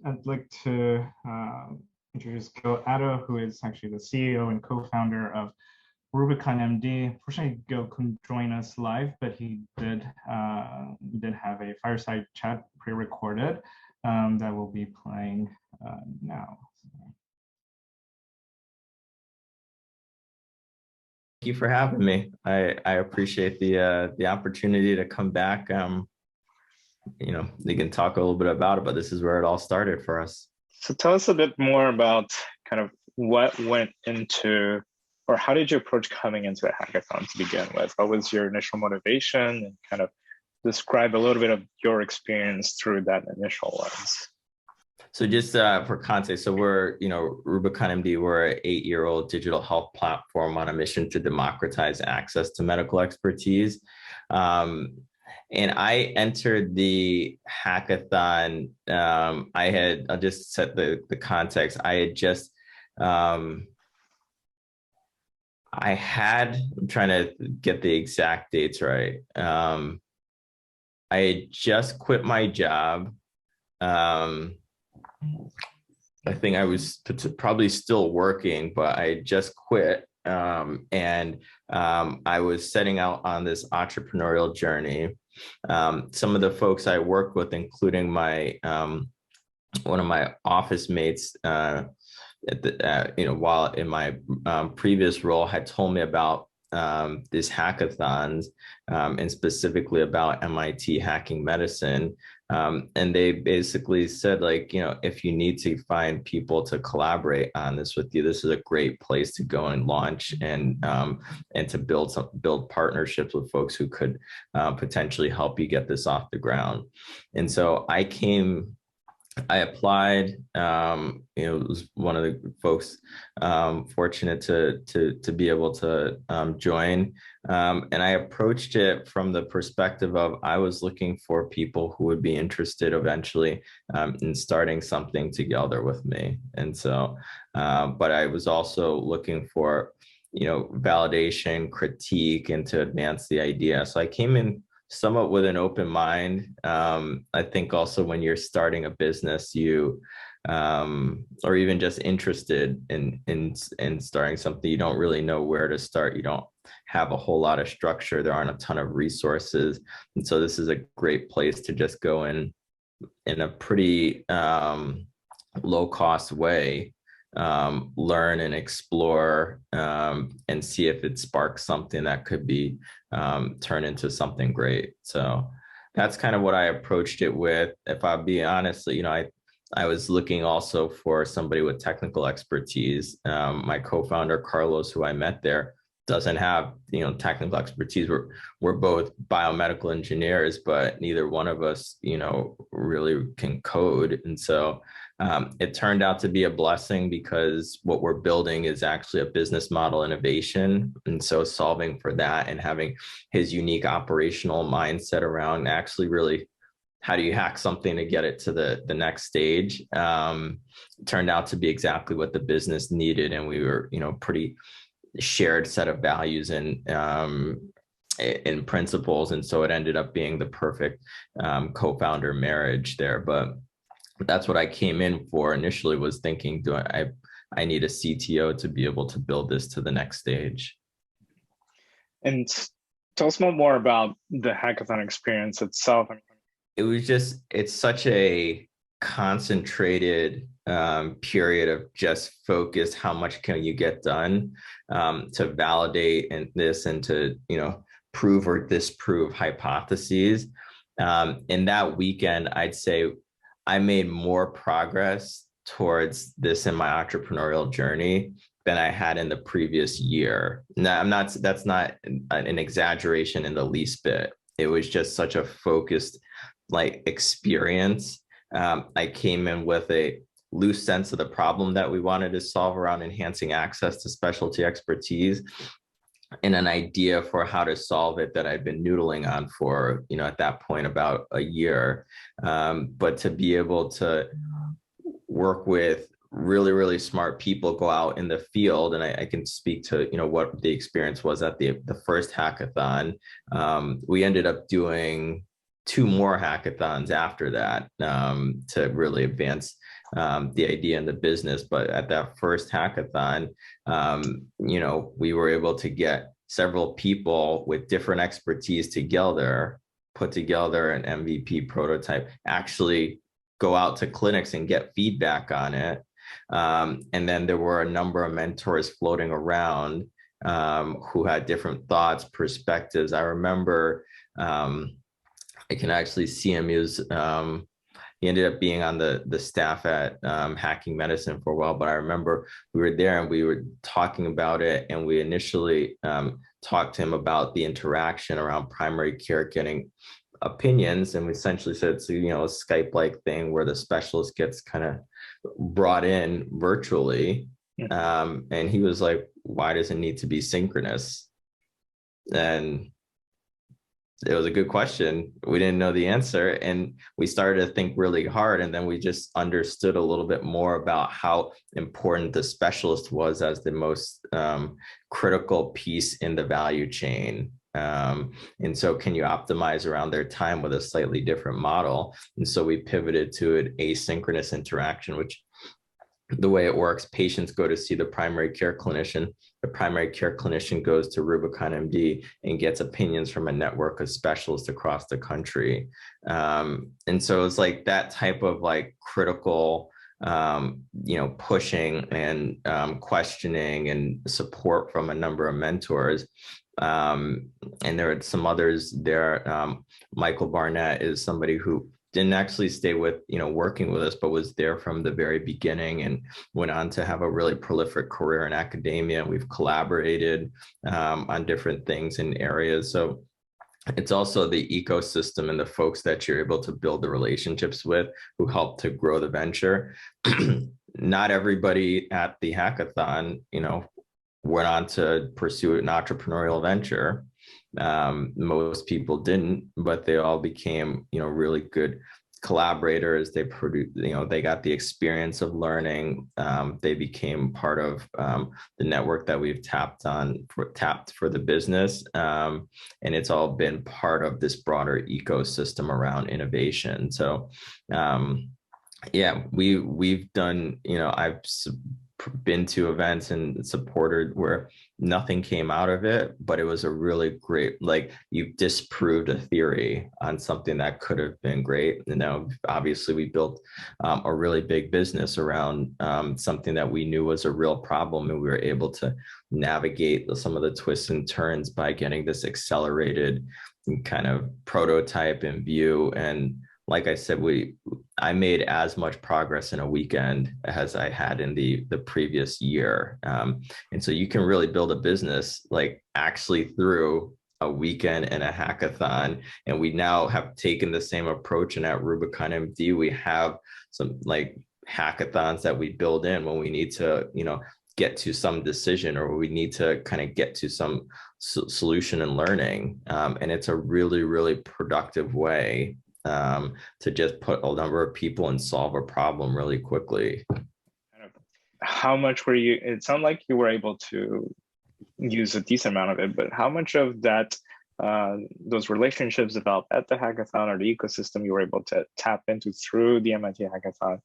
I'd like to introduce Addo, who is actually the CEO and co-founder of Rubicon MD. Unfortunately, Gil couldn't join us live, but he did have a fireside chat pre-recorded that we'll be playing now. Thank you for having me. I appreciate the opportunity to come back. You can talk a little bit about it, but this is where it all started for us. So tell us a bit more about kind of what went into, or how did you approach coming into a hackathon to begin with? What was your initial motivation, and kind of describe a little bit of your experience through that initial lens? So just for context, so we're, Rubicon MD, we're an 8-year-old digital health platform on a mission to democratize access to medical expertise. And I entered the hackathon. I'll just set the context. I'm trying to get the exact dates right. I had just quit my job. I think I was probably still working, but I had just quit. And I was setting out on this entrepreneurial journey. Some of the folks I worked with, including my one of my office mates, while in my previous role, had told me about these hackathons, and specifically about MIT Hacking Medicine. And they basically said, if you need to find people to collaborate on this with you, this is a great place to go and launch and to build partnerships with folks who could potentially help you get this off the ground. And so I applied. It was one of the folks fortunate to be able to join. And I approached it from the perspective of I was looking for people who would be interested eventually in starting something together with me. And so, but I was also looking for, validation, critique, and to advance the idea. So I came in somewhat with an open mind. I think also when you're starting a business, or even just interested in starting something, you don't really know where to start. You don't have a whole lot of structure. There aren't a ton of resources. And so this is a great place to just go in a pretty low cost way, learn and explore, and see if it sparks something that could be turned into something great. So that's kind of what I approached it with. If I'll be honest, I was looking also for somebody with technical expertise. My co-founder, Carlos, who I met there, doesn't have, technical expertise. We're both biomedical engineers, but neither one of us, really can code. And so it turned out to be a blessing, because what we're building is actually a business model innovation. And so solving for that and having his unique operational mindset around actually really, how do you hack something to get it to the next stage, turned out to be exactly what the business needed. And we were, pretty shared set of values and principles. And so it ended up being the perfect co-founder marriage there. But that's what I came in for initially, was thinking, I need a CTO to be able to build this to the next stage. And tell us more about the hackathon experience itself. It's such a concentrated period of just focus. How much can you get done to validate and to prove or disprove hypotheses. In that weekend, I'd say I made more progress towards this in my entrepreneurial journey than I had in the previous year. Now, that's not an exaggeration in the least bit. It was just such a focused experience. I came in with a loose sense of the problem that we wanted to solve around enhancing access to specialty expertise, and an idea for how to solve it that I'd been noodling on for, at that point, about a year. But to be able to work with really, really smart people, go out in the field, and I can speak to, what the experience was at the first hackathon. We ended up doing 2 more hackathons after that to really advance the idea in the business. But at that first hackathon, we were able to get several people with different expertise together, put together an MVP prototype, actually go out to clinics and get feedback on it. And then there were a number of mentors floating around who had different thoughts, perspectives. I remember I can actually see him. He ended up being on the staff at Hacking Medicine for a while, but I remember we were there and we were talking about it, and we initially talked to him about the interaction around primary care getting opinions, and we essentially said it's a Skype-like thing where the specialist gets kind of brought in virtually, and he was like, why does it need to be synchronous? And it was a good question. We didn't know the answer, and we started to think really hard, and then we just understood a little bit more about how important the specialist was as the most critical piece in the value chain. And so can you optimize around their time with a slightly different model? And so we pivoted to an asynchronous interaction, which the way it works, patients go to see the primary care clinician. The primary care clinician goes to Rubicon MD and gets opinions from a network of specialists across the country. And so it's like that type of like critical, pushing and questioning and support from a number of mentors. And there are some others there. Michael Barnett is somebody who didn't actually stay with, working with us, but was there from the very beginning and went on to have a really prolific career in academia. We've collaborated on different things in areas. So it's also the ecosystem and the folks that you're able to build the relationships with who help to grow the venture. Not everybody at the hackathon, went on to pursue an entrepreneurial venture. Most people didn't, but they all became, really good collaborators. They produced, they got the experience of learning. They became part of the network that we've tapped for the business. And it's all been part of this broader ecosystem around innovation. So we've done, I've been to events and supported where nothing came out of it, but it was a really great, like, you disproved a theory on something that could have been great. And now obviously we built a really big business around something that we knew was a real problem, and we were able to navigate some of the twists and turns by getting this accelerated kind of prototype and view. And like I said, I made as much progress in a weekend as I had in the previous year. And so you can really build a business like actually through a weekend and a hackathon. And we now have taken the same approach, and at Rubicon MD, we have some like hackathons that we build in when we need to, get to some decision, or we need to kind of get to some solution and learning. And it's a really, really productive way to just put a number of people and solve a problem really quickly. How much were you, it sounded like you were able to use a decent amount of it, but how much of that, those relationships developed at the hackathon or the ecosystem you were able to tap into through the MIT hackathon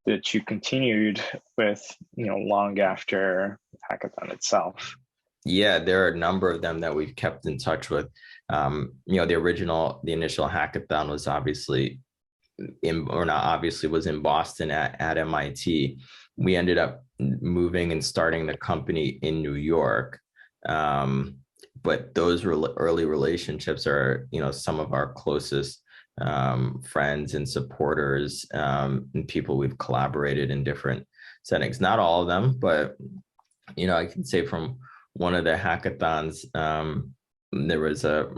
that you continued with, long after the hackathon itself? Yeah, there are a number of them that we've kept in touch with. The initial hackathon was was in Boston at MIT. We ended up moving and starting the company in New York. But those early relationships are, some of our closest friends and supporters, and people we've collaborated in different settings. Not all of them, but, I can say from one of the hackathons, there was a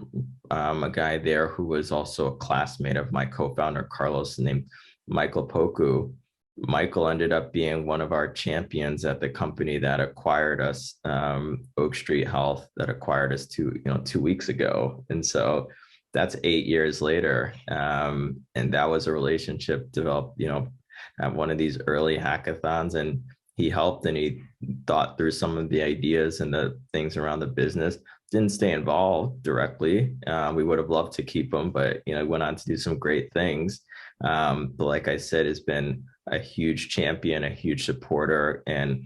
guy there who was also a classmate of my co-founder, Carlos, named Michael Poku. Michael ended up being one of our champions at the company that acquired us, Oak Street Health, that acquired us 2 weeks ago. And so that's 8 years later. And that was a relationship developed, at one of these early hackathons. And he helped and he thought through some of the ideas and the things around the business. didn't stay involved directly. We would have loved to keep him, but went on to do some great things. But like I said, has been a huge champion, a huge supporter, and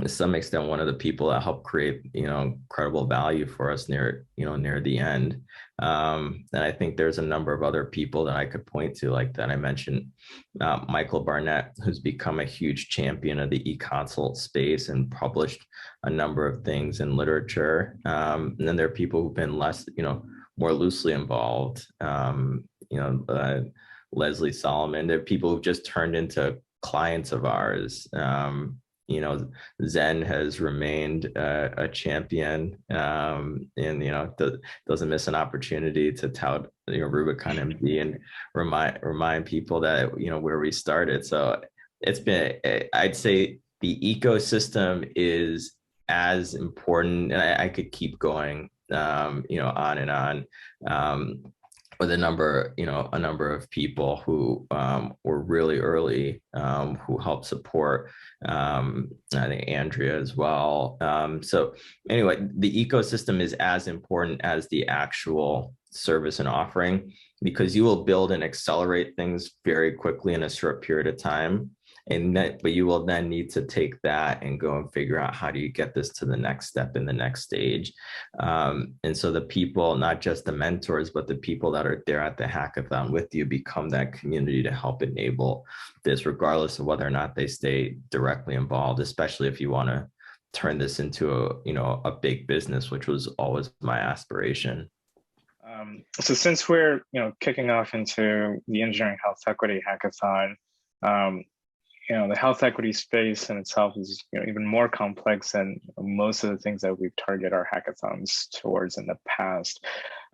to some extent one of the people that helped create incredible value for us near the end. And I think there's a number of other people that I could point to, like that I mentioned, Michael Barnett, who's become a huge champion of the e-consult space and published a number of things in literature. And then there are people who've been less, more loosely involved. Leslie Solomon. There are people who've just turned into clients of ours. Zen has remained a champion, and doesn't miss an opportunity to tout Rubicon MD and remind people that where we started. So it's been, I'd say the ecosystem is as important, and I could keep going on and on, with a number of people who were really early, who helped support. I think Andrea as well. So anyway, the ecosystem is as important as the actual service and offering, because you will build and accelerate things very quickly in a short period of time. But you will then need to take that and go and figure out, how do you get this to the next step in the next stage? And so the people, not just the mentors, but the people that are there at the hackathon with you, become that community to help enable this, regardless of whether or not they stay directly involved, especially if you want to turn this into a big business, which was always my aspiration. So since we're kicking off into the Engineering Health Equity Hackathon, the health equity space in itself is even more complex than most of the things that we've targeted our hackathons towards in the past.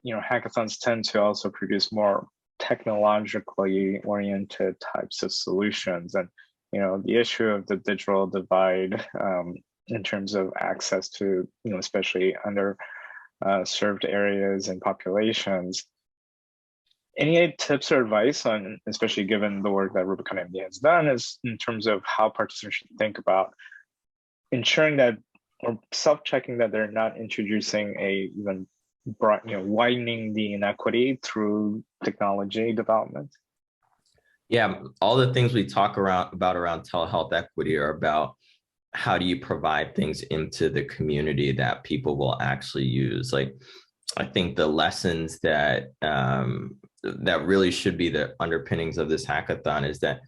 Hackathons tend to also produce more technologically oriented types of solutions, and the issue of the digital divide in terms of access to especially under served areas and populations. Any tips or advice on, especially given the work that Rubicon MD has done, is in terms of how participants should think about ensuring that, or self-checking that they're not introducing even broad, widening the inequity through technology development? Yeah, all the things we talk about around telehealth equity are about how do you provide things into the community that people will actually use. Like, I think the lessons that really should be the underpinnings of this hackathon is that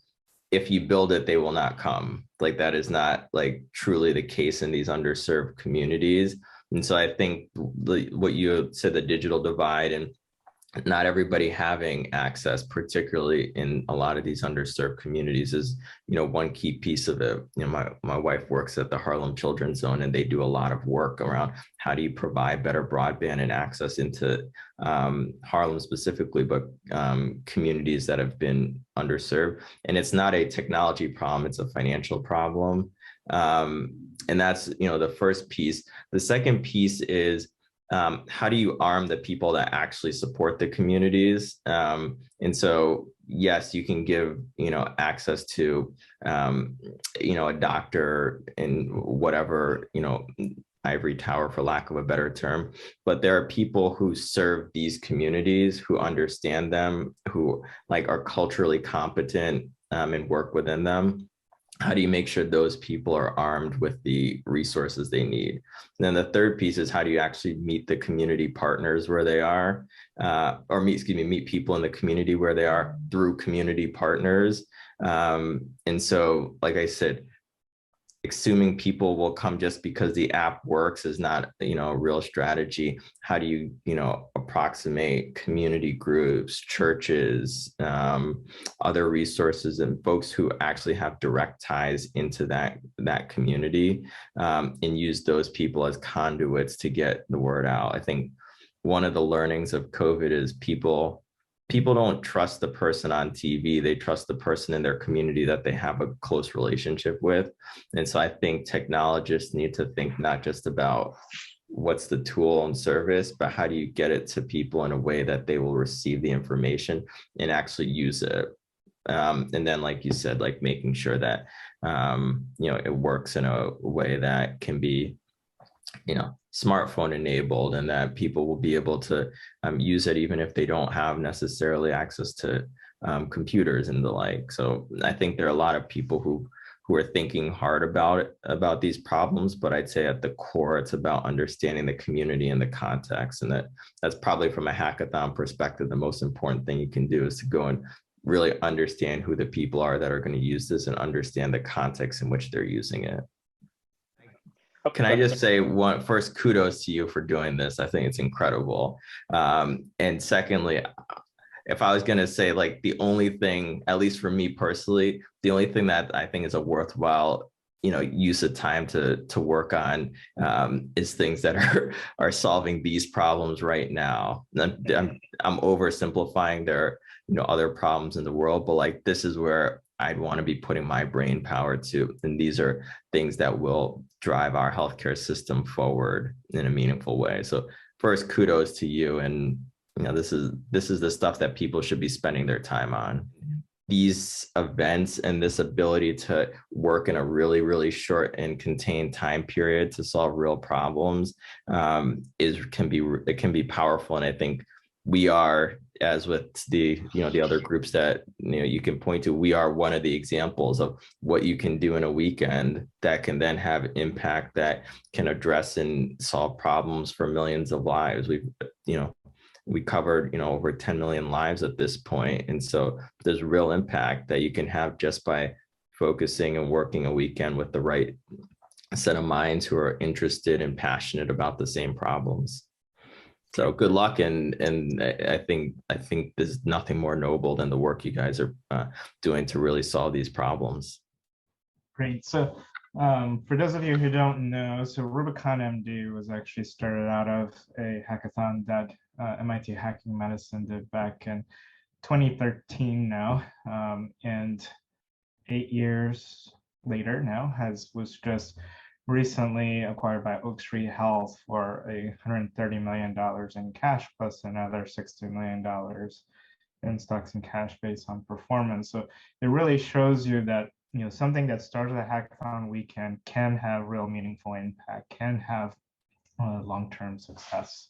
if you build it, they will not come. Like, that is not truly the case in these underserved communities. And so I think what you said, the digital divide and not everybody having access, particularly in a lot of these underserved communities, is one key piece of it. My wife works at the Harlem Children's Zone, and they do a lot of work around how do you provide better broadband and access into Harlem specifically, but communities that have been underserved. And it's not a technology problem, it's a financial problem. And that's the first piece. The second piece is, how do you arm the people that actually support the communities? And so, yes, you can give, access to, a doctor in whatever, ivory tower, for lack of a better term. But there are people who serve these communities, who understand them, who are culturally competent, and work within them. How do you make sure those people are armed with the resources they need? And then the third piece is, how do you actually meet the community partners where they are, or meet people in the community where they are through community partners. And so, like I said, assuming people will come just because the app works is not, a real strategy. How do you, approximate community groups, churches, other resources, and folks who actually have direct ties into that community, and use those people as conduits to get the word out? I think one of the learnings of COVID is people don't trust the person on TV. They trust the person in their community that they have a close relationship with. And so I think technologists need to think not just about what's the tool and service, but how do you get it to people in a way that they will receive the information and actually use it. And then, like you said, making sure that, it works in a way that can be smartphone enabled, and that people will be able to use it even if they don't have necessarily access to computers and the like. So I think there are a lot of people who are thinking hard about these problems, but I'd say at the core, it's about understanding the community and the context. And that's probably, from a hackathon perspective, the most important thing you can do is to go and really understand who the people are that are going to use this and understand the context in which they're using it. Can I just say, first, kudos to you for doing this. I think it's incredible. And secondly, if I was going to say, like, the only thing, at least for me personally, the only thing that I think is a worthwhile, use of time to work on is things that are solving these problems right now. I'm oversimplifying. There are, other problems in the world, but like, this is where I'd want to be putting my brain power to. And these are things that will drive our healthcare system forward in a meaningful way. So first, kudos to you. And this is the stuff that people should be spending their time on. These events and this ability to work in a really, really short and contained time period to solve real problems can be powerful. And I think we are, as with the other groups that you can point to, we are one of the examples of what you can do in a weekend that can then have impact, that can address and solve problems for millions of lives. We covered over 10 million lives at this point, and so there's real impact that you can have just by focusing and working a weekend with the right set of minds who are interested and passionate about the same problems. So good luck, and I think there's nothing more noble than the work you guys are doing to really solve these problems. Great. So for those of you who don't know, so Rubicon MD was actually started out of a hackathon that MIT Hacking Medicine did back in 2013 now, and 8 years later now was just recently acquired by Oak Street Health for $130 million in cash plus another $60 million in stocks and cash based on performance. So it really shows you that something that started a hackathon weekend can have real meaningful impact, can have long-term success.